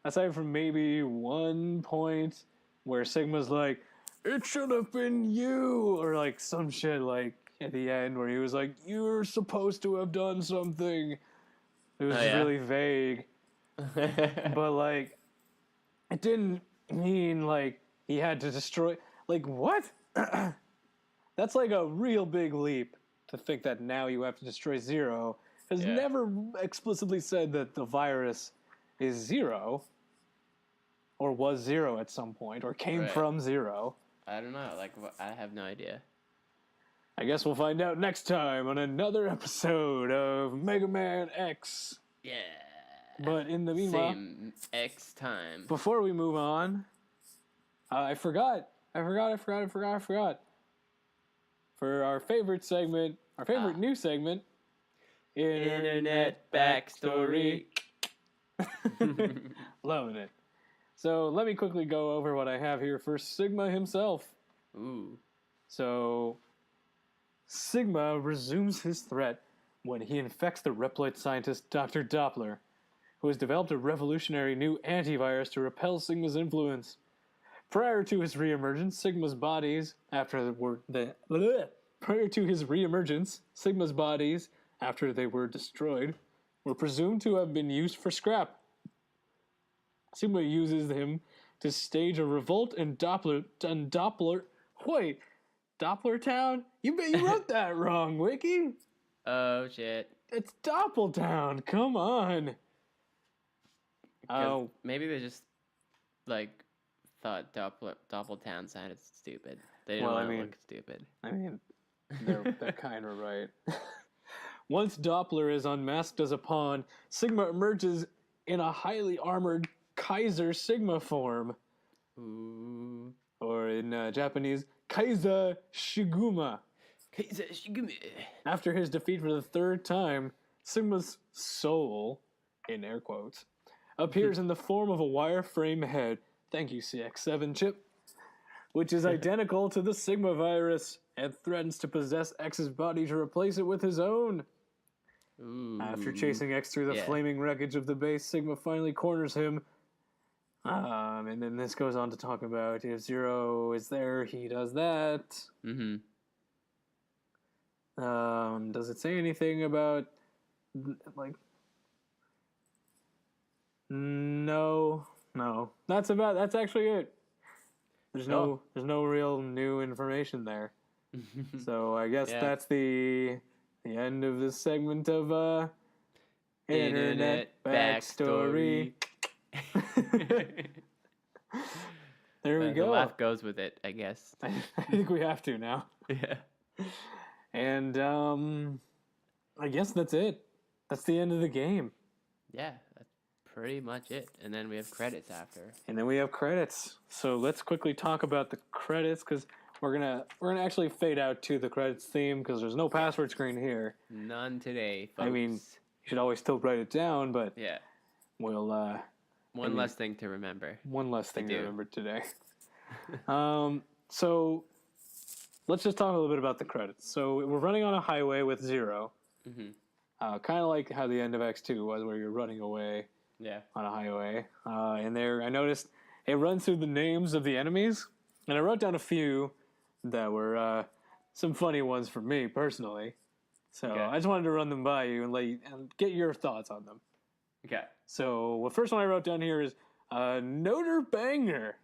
Speaker 2: aside from maybe one point where Sigma's like, it should have been you, or like some shit like at the end where he was like, you're supposed to have done something. It was really vague. But like, it didn't mean like he had to destroy, like what? That's like a real big leap to think that now you have to destroy Zero. Has never explicitly said that the virus is Zero, or was Zero at some point, or came from Zero.
Speaker 1: I don't know. Like, I have no idea.
Speaker 2: I guess we'll find out next time on another episode of Megaman X.
Speaker 1: Yeah.
Speaker 2: But in the meanwhile,
Speaker 1: same X time.
Speaker 2: Before we move on, I forgot. For our favorite segment, our favorite new segment, Internet Backstory. Loving it. So let me quickly go over what I have here for Sigma himself.
Speaker 1: Ooh.
Speaker 2: So Sigma resumes his threat when he infects the Reploid scientist Dr. Doppler, who has developed a revolutionary new antivirus to repel Sigma's influence. Prior to his reemergence, Sigma's bodies, after they were destroyed, were presumed to have been used for scrap. Sigma uses him to stage a revolt in Doppler Town? You wrote that wrong, Wiki.
Speaker 1: Oh, shit.
Speaker 2: It's Doppeltown, come on.
Speaker 1: Oh. Maybe they just, like, thought Doppeltown sounded stupid. They didn't want to look stupid.
Speaker 2: I mean, they're kind of right. Once Doppler is unmasked as a pawn, Sigma emerges in a highly armored Kaiser Sigma form.
Speaker 1: Ooh.
Speaker 2: Or in Japanese, Kaiser Shiguma.
Speaker 1: Kaiser Shiguma.
Speaker 2: After his defeat for the third time, Sigma's soul, in air quotes, appears in the form of a wireframe head. Thank you, CX7 chip. Which is identical to the Sigma virus and threatens to possess X's body to replace it with his own.
Speaker 1: Ooh.
Speaker 2: After chasing X through the flaming wreckage of the base, Sigma finally corners him. And then this goes on to talk about if Zero is there, he does that.
Speaker 1: Mm-hmm.
Speaker 2: Does it say anything about, like... No. That's actually it. There's no real new information there. So I guess that's the end of this segment of Internet Backstory. There we go.
Speaker 1: The laugh goes with it, I guess.
Speaker 2: I think we have to now.
Speaker 1: Yeah.
Speaker 2: And I guess that's it. That's the end of the game.
Speaker 1: Yeah, that's pretty much it. And then we have credits after.
Speaker 2: And then we have credits. So let's quickly talk about the credits because we're gonna actually fade out to the credits theme because there's no password screen here.
Speaker 1: None today, folks.
Speaker 2: I mean, you should always still write it down, but
Speaker 1: yeah,
Speaker 2: we'll
Speaker 1: one less thing to remember.
Speaker 2: One less thing to remember today. So let's just talk a little bit about the credits. So we're running on a highway with 0.
Speaker 1: Mm-hmm.
Speaker 2: Kind of like how the end of X2 was, where you're running away on a highway. And there, I noticed it runs through the names of the enemies, and I wrote down a few that were some funny ones for me personally. So I just wanted to run them by you and get your thoughts on them.
Speaker 1: Okay.
Speaker 2: So the first one I wrote down here is Noter Banger.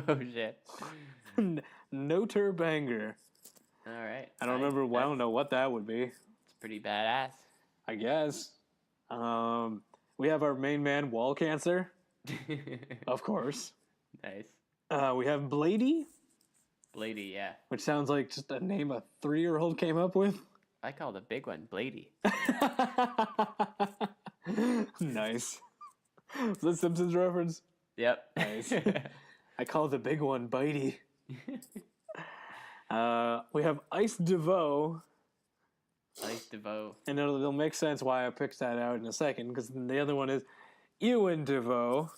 Speaker 1: Oh shit.
Speaker 2: Noter Banger.
Speaker 1: All right.
Speaker 2: I don't remember. I don't know what that would be.
Speaker 1: It's pretty badass.
Speaker 2: I guess. We have our main man, Wall Cancer. Of course.
Speaker 1: Nice.
Speaker 2: We have Blady.
Speaker 1: Blady, yeah.
Speaker 2: Which sounds like just a name a 3-year-old came up with.
Speaker 1: I call the big one Blady.
Speaker 2: Nice. Is that Simpsons reference?
Speaker 1: Yep.
Speaker 2: Nice. I call the big one Bitey. We have Ice DeVoe.
Speaker 1: Ice DeVoe.
Speaker 2: And it'll make sense why I picked that out in a second, because the other one is Ewan DeVoe.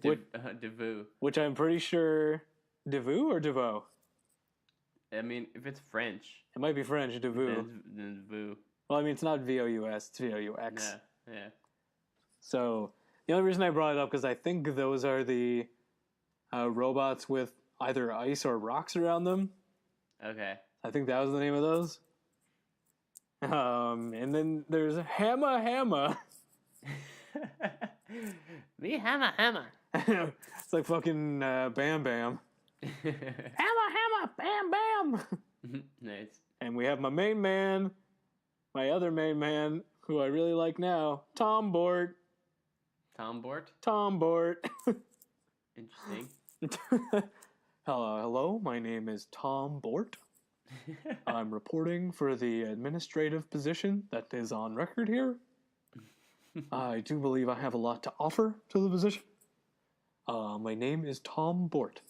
Speaker 1: DeVoe.
Speaker 2: Which I'm pretty sure... DeVoe or DeVoe?
Speaker 1: I mean, if it's French...
Speaker 2: It might be French, DeVoe.
Speaker 1: Then DeVoe.
Speaker 2: Well, I mean, it's not V-O-U-S, it's V-O-U-X.
Speaker 1: Yeah.
Speaker 2: So, the only reason I brought it up, because I think those are the robots with either ice or rocks around them.
Speaker 1: Okay.
Speaker 2: I think that was the name of those. And then there's Hamma.
Speaker 1: Me Hamma.
Speaker 2: It's like fucking Bam Bam. Hamma, Bam Bam.
Speaker 1: Nice.
Speaker 2: And we have my main man, my other main man, who I really like now, Tom Bort.
Speaker 1: Tom Bort?
Speaker 2: Tom Bort.
Speaker 1: Interesting.
Speaker 2: Hello, my name is Tom Bort. I'm reporting for the administrative position that is on record here. I do believe I have a lot to offer to the position. My name is Tom Bort.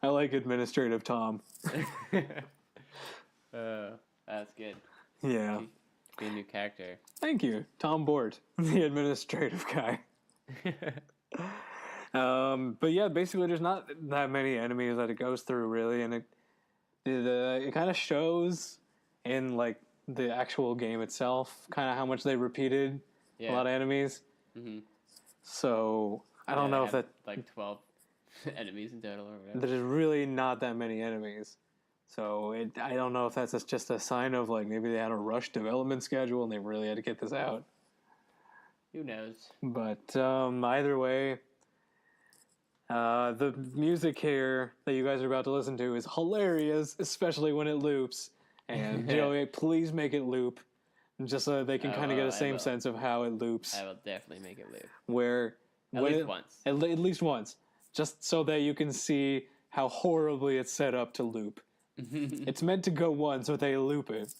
Speaker 2: I like administrative Tom.
Speaker 1: That's good.
Speaker 2: Yeah.
Speaker 1: Be a new character.
Speaker 2: Thank you, Tom Bort, the administrative guy. But yeah, basically there's not that many enemies that it goes through really, and it kind of shows in like the actual game itself kind of how much they repeated a lot of enemies. Mm-hmm. So I don't know if that
Speaker 1: like 12 enemies in total or whatever.
Speaker 2: There's really not that many enemies. So I don't know if that's just a sign of like maybe they had a rush development schedule and they really had to get this out.
Speaker 1: Who knows?
Speaker 2: But either way, the music here that you guys are about to listen to is hilarious, especially when it loops. And Joey, please make it loop, just so they can kind of get a same sense of how it loops.
Speaker 1: I will definitely make it loop.
Speaker 2: At least once. At least once, just so that you can see how horribly it's set up to loop. It's meant to go once, but they loop it.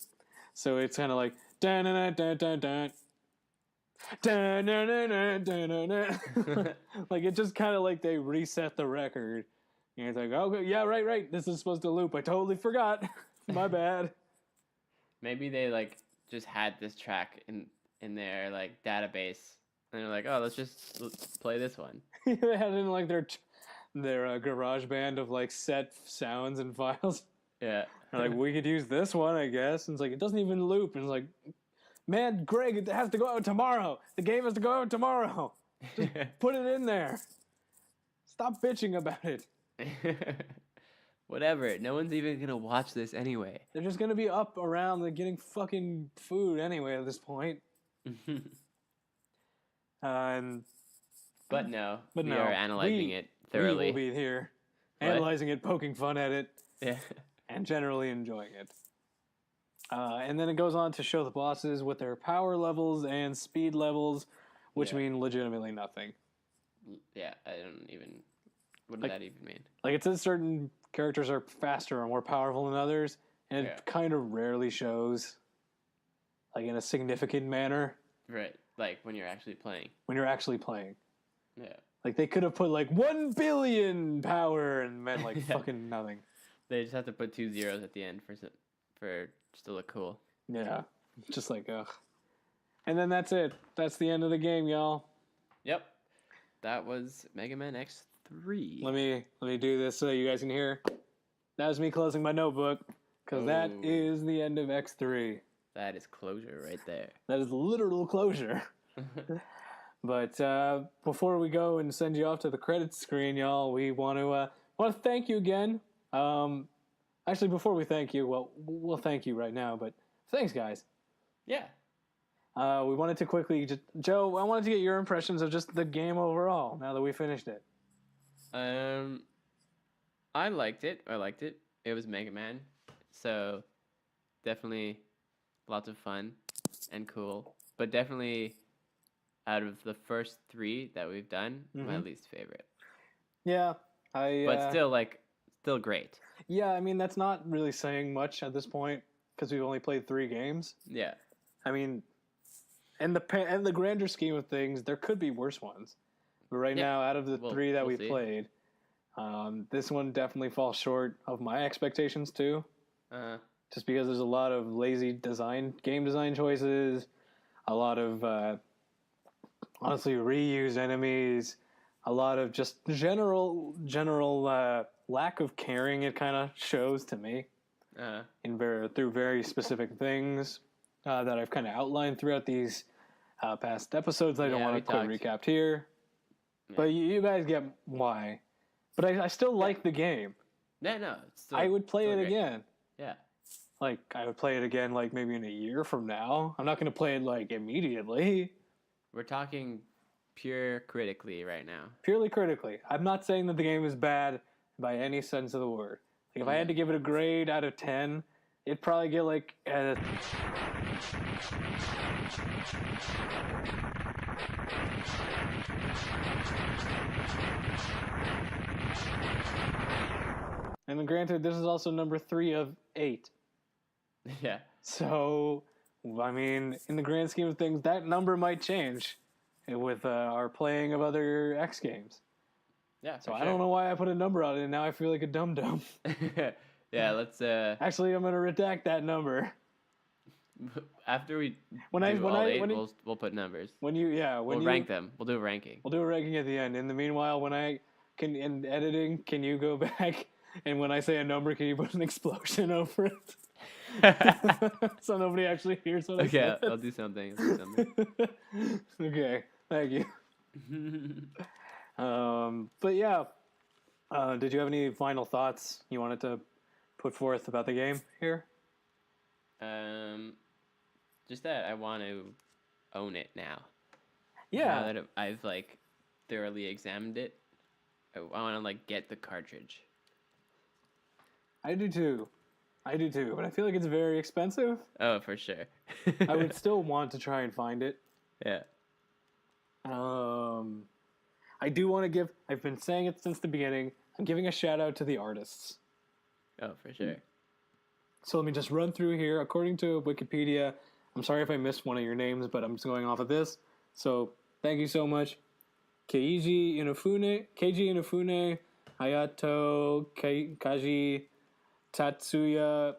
Speaker 2: So it's kind of like dun dun dun dun dun. Dun, dun, dun, dun, dun, dun. Like it just kind of like they reset the record. And it's like, okay, yeah, right. This is supposed to loop. I totally forgot. My bad.
Speaker 1: Maybe they like just had this track in their like database, and they're like, oh, let's play this one.
Speaker 2: They had it in like their garage band of like set sounds and files.
Speaker 1: Yeah.
Speaker 2: They're like, we could use this one, I guess. And it's like, it doesn't even loop. And it's like, man, Greg, it has to go out tomorrow. The game has to go out tomorrow. Just put it in there. Stop bitching about it.
Speaker 1: Whatever. No one's even going to watch this anyway.
Speaker 2: They're just going to be up around like, getting fucking food anyway at this point.
Speaker 1: But no, we are analyzing it thoroughly.
Speaker 2: We will be here, analyzing it, poking fun at it, and generally enjoying it. And then it goes on to show the bosses with their power levels and speed levels, which mean legitimately nothing.
Speaker 1: Yeah, I don't even What does
Speaker 2: Like-
Speaker 1: that even mean?
Speaker 2: Like it says certain characters are faster or more powerful than others, and
Speaker 1: Yeah.
Speaker 2: it kind of rarely shows, like in a significant manner,
Speaker 1: Right. Like when you're actually playing.
Speaker 2: when you're actually playing.
Speaker 1: Yeah.
Speaker 2: Like they could have put like 1 billion power and meant like
Speaker 1: Yeah.
Speaker 2: fucking nothing.
Speaker 1: They just have to put 2 zeros at the end for just to look cool.
Speaker 2: Yeah, just like ugh. And then that's it. That's the end of the game, y'all.
Speaker 1: Yep. That was Megaman X3.
Speaker 2: Let me do this so that you guys can hear. That was me closing my notebook, because that
Speaker 1: Oh.
Speaker 2: is the end of X3.
Speaker 1: That is closure right there.
Speaker 2: That is literal closure. But before we go and send you off to the credits screen, y'all, we want to thank you again. Actually, before we thank you, well, we'll thank you right now. But thanks, guys.
Speaker 1: Yeah.
Speaker 2: We wanted to quickly, Joe, I wanted to get your impressions of just the game overall. Now that we finished it.
Speaker 1: I liked it. It was Mega Man, so definitely lots of fun and cool. But definitely, out of the first 3 that we've done, my
Speaker 2: Mhm.
Speaker 1: least favorite.
Speaker 2: Yeah,
Speaker 1: But still great.
Speaker 2: Yeah, I mean that's not really saying much at this point because we've only played 3 games.
Speaker 1: Yeah.
Speaker 2: I mean, in the grander scheme of things, there could be worse ones. But right
Speaker 1: Yeah.
Speaker 2: now, out of the 3 that
Speaker 1: we'll
Speaker 2: we
Speaker 1: see.
Speaker 2: played, this one definitely falls short of my expectations too. Just because there's a lot of lazy game design choices, a lot of honestly reused enemies, a lot of just general lack of caring. It kind of shows to me through very specific things that I've kind of outlined throughout these past episodes. I don't
Speaker 1: Yeah,
Speaker 2: want
Speaker 1: we
Speaker 2: to quick
Speaker 1: talked.
Speaker 2: recap here,
Speaker 1: Yeah.
Speaker 2: but you guys get why. But I still like the game.
Speaker 1: No. It's still,
Speaker 2: I would play
Speaker 1: still
Speaker 2: it
Speaker 1: great.
Speaker 2: again.
Speaker 1: Yeah.
Speaker 2: Like, I would play it again, like, maybe in a year from now. I'm not going to play it, like, immediately.
Speaker 1: We're talking pure critically right now.
Speaker 2: Purely critically. I'm not saying that the game is bad by any sense of the word. Like, if I had to give it a grade out of 10, it'd probably get, like, And then granted, this is also number 3 of 8.
Speaker 1: Yeah.
Speaker 2: So, I mean, in the grand scheme of things, that number might change with our playing of other X games.
Speaker 1: Yeah.
Speaker 2: So I don't know why I put a number on it, and now I feel like a dum-dum.
Speaker 1: Yeah. Let's.
Speaker 2: Actually, I'm going to redact that number.
Speaker 1: After we
Speaker 2: When
Speaker 1: do
Speaker 2: I- when
Speaker 1: all
Speaker 2: I-
Speaker 1: 8,
Speaker 2: when it-
Speaker 1: we'll put numbers.
Speaker 2: We'll
Speaker 1: Rank them. We'll do a ranking.
Speaker 2: We'll do a ranking at the end. In the meanwhile, in editing, can you go back and when I say a number, can you put an explosion over it? So nobody actually hears what I
Speaker 1: Okay,
Speaker 2: said.
Speaker 1: I'll do something. I'll do something.
Speaker 2: Okay, thank you. But yeah, did you have any final thoughts you wanted to put forth about the game here?
Speaker 1: Just that I want to own it now.
Speaker 2: Yeah,
Speaker 1: Now that I've like thoroughly examined it, I want to like get the cartridge.
Speaker 2: I do too. But I feel like it's very expensive.
Speaker 1: Oh, for sure.
Speaker 2: I would still want to try and find it.
Speaker 1: Yeah.
Speaker 2: I do want to give. I've been saying it since the beginning. I'm giving a shout out to the artists.
Speaker 1: Oh, for sure.
Speaker 2: So let me just run through here. According to Wikipedia, I'm sorry if I missed one of your names, but I'm just going off of this. So thank you so much. Keiji Inafune, Hayato Kaji, Tatsuya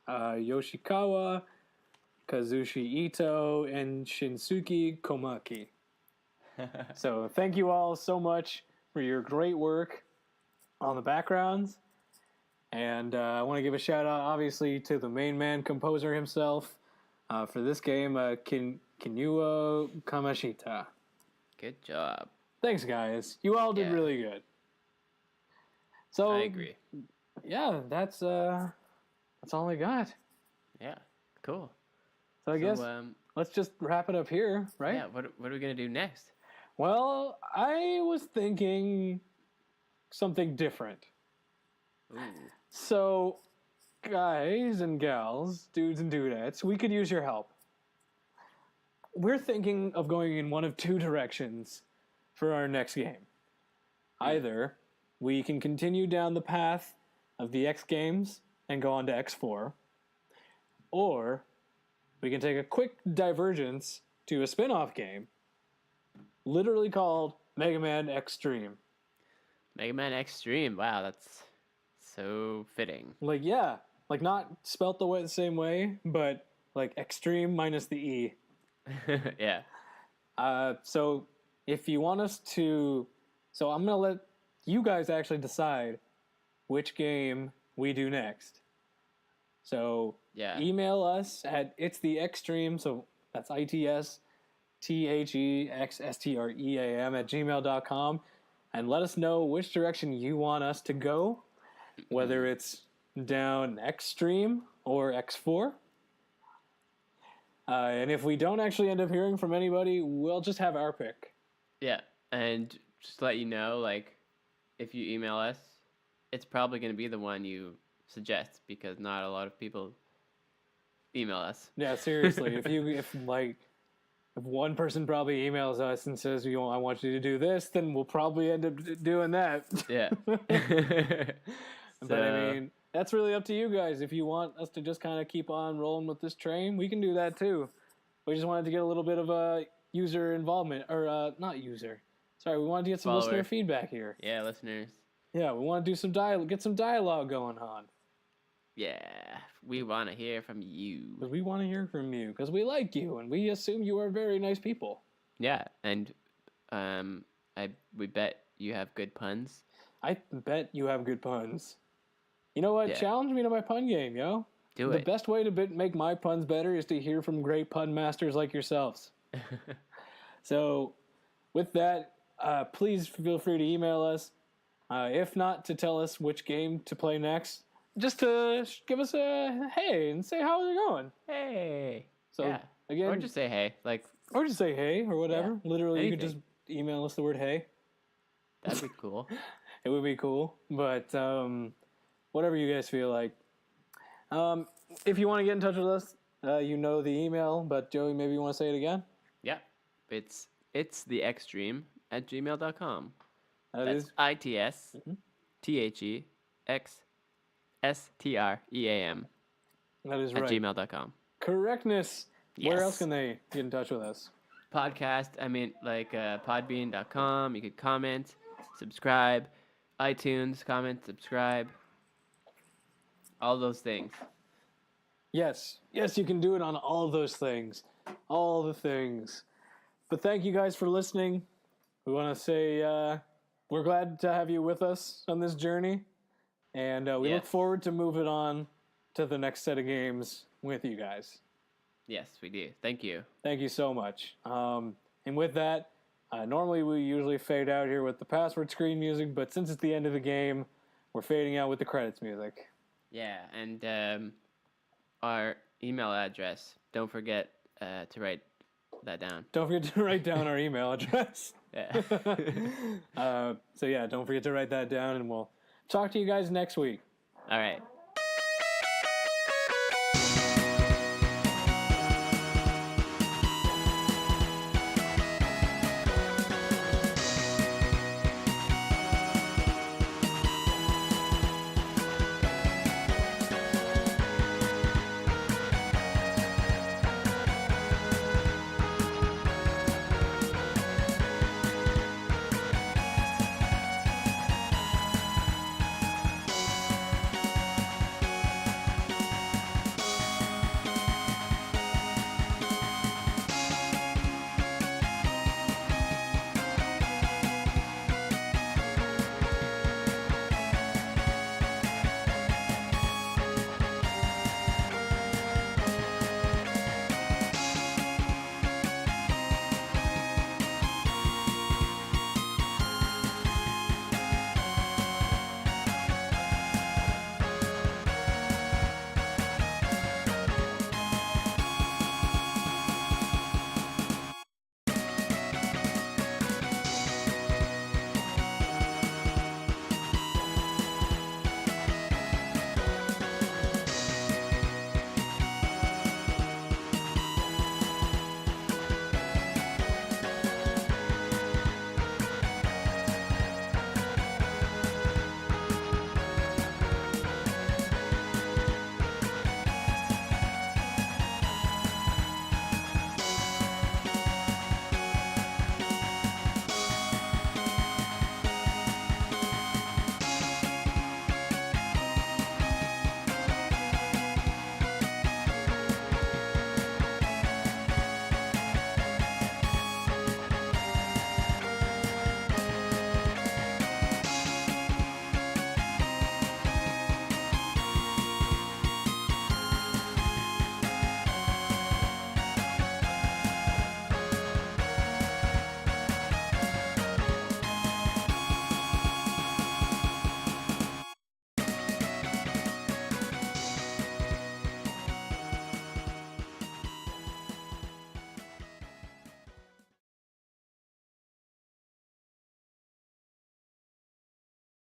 Speaker 2: Yoshikawa, Kazushi Ito, and Shinsuke Komaki. So thank you all so much for your great work on the backgrounds. And I want to give a shout out, obviously, to the main man composer himself for this game, Kinuo Kamashita.
Speaker 1: Good job.
Speaker 2: Thanks, guys. You all did
Speaker 1: Yeah.
Speaker 2: really good. So
Speaker 1: I agree.
Speaker 2: Yeah, that's all I got.
Speaker 1: Yeah. Cool.
Speaker 2: So I guess let's just wrap it up here, right?
Speaker 1: Yeah. What are we gonna do next?
Speaker 2: Well, I was thinking something different.
Speaker 1: Ooh.
Speaker 2: So, guys and gals, dudes and dudettes, we could use your help. We're thinking of going in one of 2 directions for our next game. Either we can continue down the path of the X games and go on to X4. Or we can take a quick divergence to a spin-off game literally called Megaman Xtreme.
Speaker 1: Megaman Xtreme. Wow, that's so fitting.
Speaker 2: Like, yeah, like not spelt the same way, but like extreme minus the E.
Speaker 1: Yeah.
Speaker 2: So if you want us to... So I'm going to let you guys actually decide which game we do next. So
Speaker 1: Yeah.
Speaker 2: email us at itsthexstream, so that's itsthexstream at gmail.com, and let us know which direction you want us to go, whether it's down Xtreme or X4. And if we don't actually end up hearing from anybody, we'll just have our pick.
Speaker 1: Yeah, and just to let you know, like, if you email us, it's probably going to be the one you suggest, because not a lot of people email us.
Speaker 2: Yeah, seriously. if one person probably emails us and says, I want you to do this, then we'll probably end up doing that.
Speaker 1: Yeah.
Speaker 2: But I mean, that's really up to you guys. If you want us to just kind of keep on rolling with this train, we can do that too. We just wanted to get a little bit of user involvement, or not user. Sorry, we wanted to get some listener feedback here.
Speaker 1: Yeah, listeners.
Speaker 2: Yeah, we want to do get some dialogue going on.
Speaker 1: Yeah, we want to hear from you.
Speaker 2: Because we want to hear from you, because we like you, and we assume you are very nice people.
Speaker 1: Yeah, and we bet you have good puns.
Speaker 2: I bet you have good puns. You know what? Yeah. Challenge me to my pun game, yo.
Speaker 1: Do it.
Speaker 2: The best way to make my puns better is to hear from great pun masters like yourselves. So, with that, please feel free to email us. If not, to tell us which game to play next. Just to give us a hey and say how's it going.
Speaker 1: Hey.
Speaker 2: So,
Speaker 1: yeah.
Speaker 2: Again,
Speaker 1: or just say hey.
Speaker 2: Or just say hey or whatever.
Speaker 1: Yeah.
Speaker 2: Literally,
Speaker 1: Anything.
Speaker 2: You could just email us the word hey.
Speaker 1: That'd be cool.
Speaker 2: It would be cool. But whatever you guys feel like. If you want to get in touch with us, you know the email, but Joey, maybe you want to say it again?
Speaker 1: Yeah. It's itsthexstream at gmail.com.
Speaker 2: That's
Speaker 1: itsthexstream
Speaker 2: That is
Speaker 1: at
Speaker 2: right.
Speaker 1: gmail.com.
Speaker 2: Correctness.
Speaker 1: Yes.
Speaker 2: Where else can they get in touch with us?
Speaker 1: Podcast, podbean.com. You could comment, subscribe, iTunes, comment, subscribe. All those things.
Speaker 2: Yes, you can do it on all those things. All the things. But thank you guys for listening. We want to say we're glad to have you with us on this journey. And we look forward to moving on to the next set of games with you guys.
Speaker 1: Yes, we do. Thank you.
Speaker 2: Thank you so much. And with that, normally we usually fade out here with the password screen music, but since it's the end of the game, we're fading out with the credits music.
Speaker 1: Yeah, and our email address. Don't forget to write that down.
Speaker 2: Don't forget to write down our email address.
Speaker 1: Yeah.
Speaker 2: So yeah, don't forget to write that down, and we'll talk to you guys next week.
Speaker 1: All right.